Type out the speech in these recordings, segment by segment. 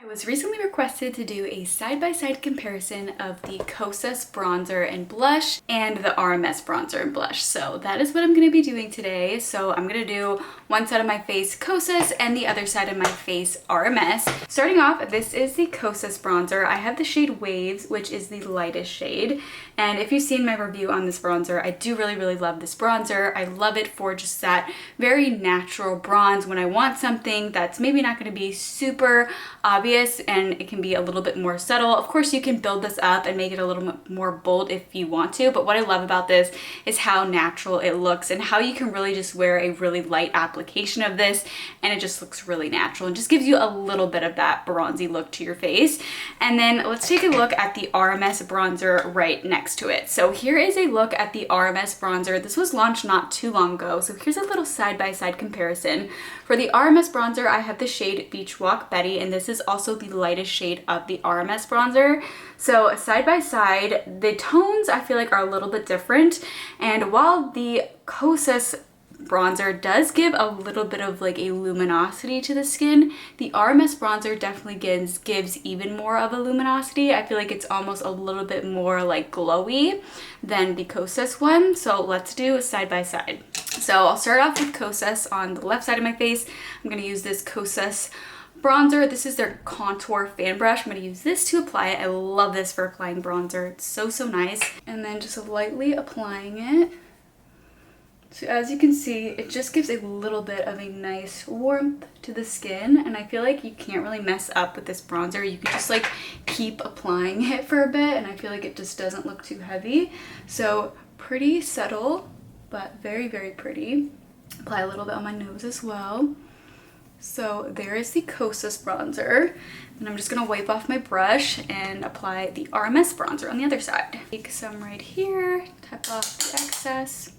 I was recently requested to do a side-by-side comparison of the Kosas bronzer and blush and the RMS bronzer and blush. So that is what I'm going to be doing today. So I'm going to do one side of my face Kosas and the other side of my face RMS. Starting off, this is the Kosas bronzer. I have the shade Waves, which is the lightest shade. And if you've seen my review on this bronzer, I do really love this bronzer. I love it for just that very natural bronze when I want something that's maybe not going to be super obvious and it can be a little bit more subtle. Of course, you can build this up and make it a little bit more bold if you want to, but what I love about this is how natural it looks and how you can really just wear a really light application of this and it just looks really natural and just gives you a little bit of that bronzy look to your face. And then let's take a look at the RMS bronzer right next to it. So here is a look at the RMS bronzer. This was launched not too long ago, so here's a little side-by-side comparison. For the RMS bronzer, I have the shade Beach Walk Betty, and this is also the lightest shade of the RMS bronzer. So side by side, the tones I feel like are a little bit different. And while the Kosas bronzer does give a little bit of like a luminosity to the skin, the RMS bronzer definitely gives even more of a luminosity. I feel like it's almost a little bit more like glowy than the Kosas one. So let's do a side by side. So I'll start off with Kosas on the left side of my face. I'm going to use this Kosas bronzer. This is their contour fan brush. I'm going to use this to apply it. I love this for applying bronzer. It's so nice. And then just lightly applying it. So as you can see, it just gives a little bit of a nice warmth to the skin, and I feel like you can't really mess up with this bronzer. You can just like keep applying it for a bit, and I feel like it just doesn't look too heavy. So pretty subtle, but very pretty. Apply a little bit on my nose as well. So there is the Kosas bronzer, and I'm just gonna wipe off my brush and apply the RMS bronzer on the other side. Take some right here, tap off the excess.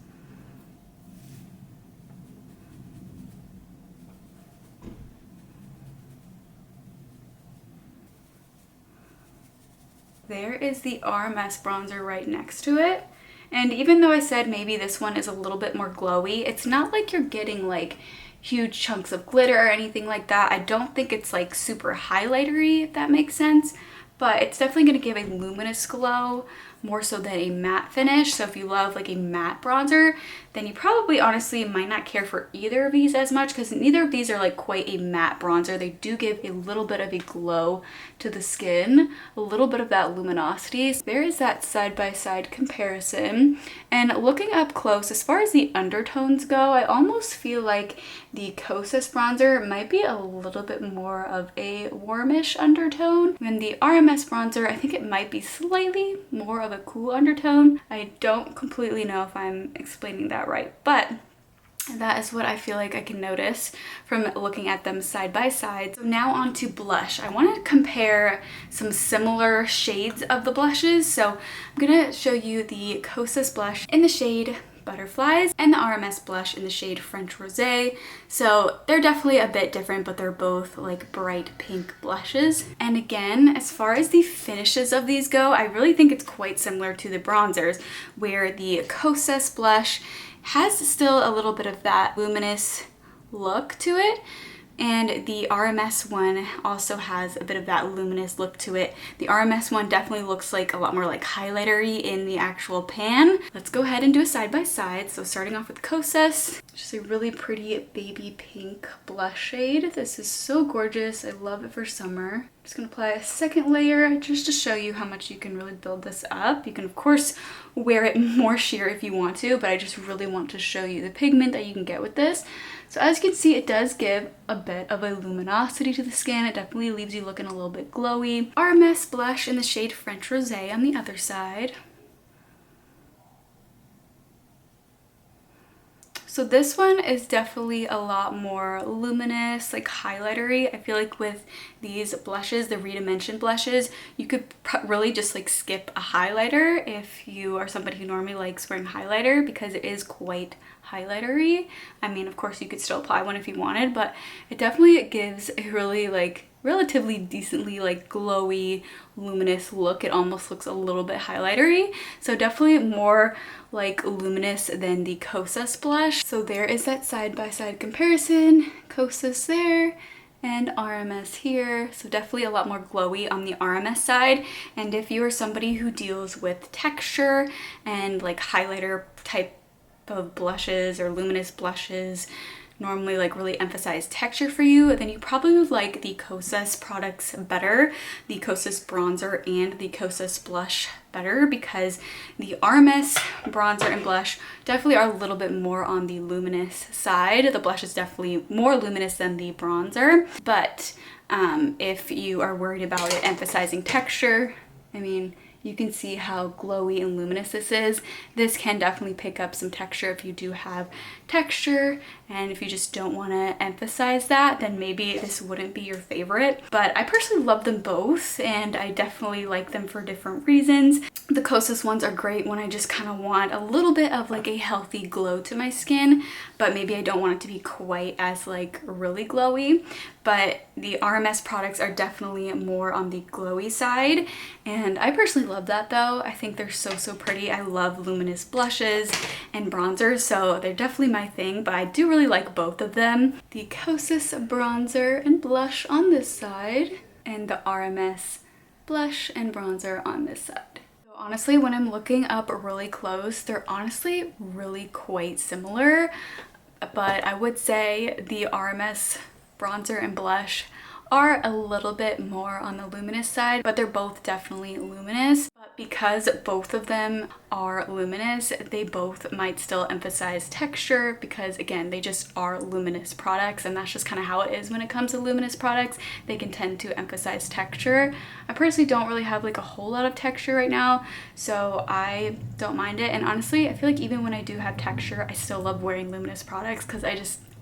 There is the RMS bronzer right next to it. And even though I said maybe this one is a little bit more glowy, it's not like you're getting like huge chunks of glitter or anything like that. I don't think it's like super highlightery, if that makes sense, but it's definitely going to give a luminous glow more so than a matte finish. So if you love like a matte bronzer, then you probably honestly might not care for either of these as much, because neither of these are like quite a matte bronzer. They do give a little bit of a glow to the skin, a little bit of that luminosity. So there is that side-by-side comparison. And looking up close, as far as the undertones go, I almost feel like the Kosas bronzer might be a little bit more of a warmish undertone. And the RMS bronzer, I think it might be slightly more of a cool undertone. I don't completely know if I'm explaining that right, but that is what I feel like I can notice from looking at them side by side. So now on to blush. I want to compare some similar shades of the blushes. So I'm gonna show you the Kosas blush in the shade Butterflies and the RMS blush in the shade French Rosé. So they're definitely a bit different, but they're both like bright pink blushes. And again, as far as the finishes of these go, I really think it's quite similar to the bronzers, where the Kosas blush has still a little bit of that luminous look to it, and the RMS one also has a bit of that luminous look to it. The RMS one definitely looks like a lot more like highlightery in the actual pan. Let's go ahead and do a side by side. So starting off with Kosas, just a really pretty baby pink blush shade. This is so gorgeous. I love it for summer. Just gonna apply a second layer just to show you how much you can really build this up. You can of course wear it more sheer if you want to, but I just really want to show you the pigment that you can get with this. So as you can see, it does give a bit of a luminosity to the skin. It definitely leaves you looking a little bit glowy. RMS blush in the shade French Rosé on the other side. So this one is definitely a lot more luminous, like highlightery. I feel like with these blushes, the Redimension blushes, you could really just like skip a highlighter if you are somebody who normally likes wearing highlighter, because it is quite highlightery. I mean, of course you could still apply one if you wanted, but it definitely gives a really like relatively decently like glowy, luminous look. It almost looks a little bit highlightery. So definitely more like luminous than the Kosas blush. So there is that side-by-side comparison. Kosas there, and RMS here. So definitely a lot more glowy on the RMS side. And if you are somebody who deals with texture and like highlighter type of blushes or luminous blushes, normally like really emphasize texture for you, then you probably would like the Kosas products better, the Kosas bronzer and the Kosas blush better, because the RMS bronzer and blush definitely are a little bit more on the luminous side. The blush is definitely more luminous than the bronzer, but if you are worried about it emphasizing texture, I mean, you can see how glowy and luminous this is. This can definitely pick up some texture if you do have texture, and if you just don't want to emphasize that, then maybe this wouldn't be your favorite. But I personally love them both, and I definitely like them for different reasons. The Kosas ones are great when I just kind of want a little bit of like a healthy glow to my skin, but maybe I don't want it to be quite as like really glowy. But the RMS products are definitely more on the glowy side, and I personally love that though. I think they're so pretty. I love luminous blushes and bronzers, so they're definitely my thing, but I do really like both of them. The Kosas bronzer and blush on this side, and the RMS blush and bronzer on this side. So honestly, when I'm looking up really close, they're honestly really quite similar, but I would say the RMS bronzer and blush are a little bit more on the luminous side, but they're both definitely luminous. But because both of them are luminous, they both might still emphasize texture, because again, they just are luminous products, and that's just kind of how it is when it comes to luminous products. They can tend to emphasize texture. I personally don't really have like a whole lot of texture right now, so I don't mind it. And honestly, I feel like even when I do have texture, I still love wearing luminous products, because I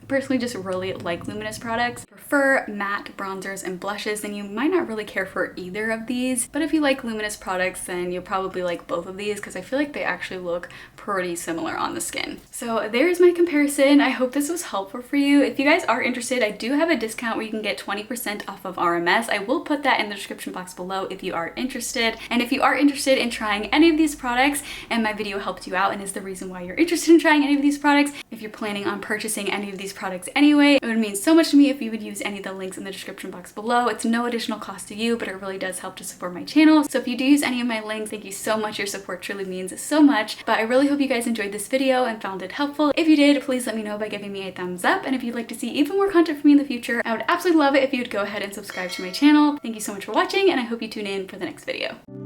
personally just really like luminous products. Prefer matte bronzers and blushes, then you might not really care for either of these. But if you like luminous products, then you'll probably like both of these, because I feel like they actually look pretty similar on the skin. So there's my comparison. I hope this was helpful for you. If you guys are interested, I do have a discount where you can get 20% off of RMS. I will put that in the description box below if you are interested. And if you are interested in trying any of these products and my video helped you out and is the reason why you're interested in trying any of these products, if you're planning on purchasing any of these products anyway, it would mean so much to me if you would use any of the links in the description box below. It's no additional cost to you, but it really does help to support my channel. So if you do use any of my links, thank you so much. Your support truly means so much. But I really hope you guys enjoyed this video and found it helpful. If you did, please let me know by giving me a thumbs up. And if you'd like to see even more content from me in the future, I would absolutely love it if you would go ahead and subscribe to my channel. Thank you so much for watching, and I hope you tune in for the next video.